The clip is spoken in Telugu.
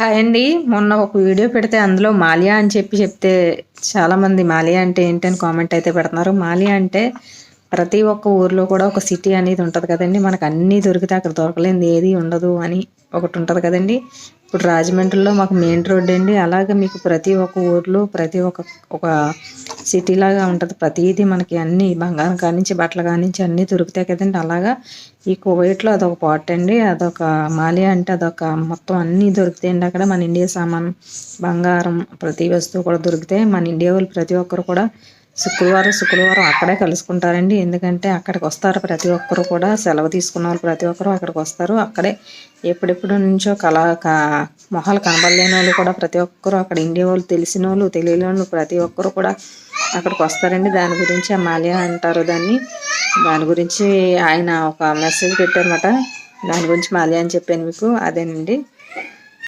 హాయ్ అండి. మొన్న ఒక వీడియో పెడితే అందులో మాల్యా అని చెప్తే చాలామంది మాల్యా అంటే ఏంటని కామెంట్ అయితే పెడుతున్నారు. మాల్యా అంటే ప్రతి ఒక్క ఊర్లో కూడా ఒక సిటీ అనేది ఉంటుంది కదండి. మనకు అన్నీ దొరికితే అక్కడ దొరకలేనిది ఏది ఉండదు అని ఒకటి ఉంటుంది కదండి. ఇప్పుడు రాజమండ్రిలో మాకు మెయిన్ రోడ్ అండి. అలాగే మీకు ప్రతి ఒక్క ఊర్లో ప్రతి ఒక సిటీ లాగా ఉంటుంది. ప్రతిదీ మనకి అన్నీ బంగారం కానించి బట్టలు కానించి అన్నీ దొరుకుతాయి కదండి. అలాగా ఈ కువైట్లో అదొక పార్ట్ అండి. అదొక మాల్యా అంటే అదొక మొత్తం అన్నీ దొరుకుతాయండి. అక్కడ మన ఇండియా సామాన్ బంగారం ప్రతి వస్తువు కూడా దొరుకుతాయి. మన ఇండియా వాళ్ళు ప్రతి ఒక్కరు కూడా శుక్రవారం అక్కడే కలుసుకుంటారండి. ఎందుకంటే అక్కడికి వస్తారు ప్రతి ఒక్కరు కూడా. సెలవు తీసుకున్న వాళ్ళు ప్రతి ఒక్కరు అక్కడికి వస్తారు. అక్కడే ఎప్పుడెప్పుడు నుంచో మొహాలు కనబడలేని వాళ్ళు కూడా ప్రతి ఒక్కరు అక్కడ ఇండియా వాళ్ళు, తెలిసిన వాళ్ళు తెలియని వాళ్ళు ప్రతి ఒక్కరు కూడా అక్కడికి వస్తారండి. దాని గురించి మాల్యా అంటారు దాని గురించి ఆయన ఒక మెసేజ్ పెట్టారన్నమాట. దాని గురించి మాల్యా అని చెప్పాను మీకు. అదేనండి.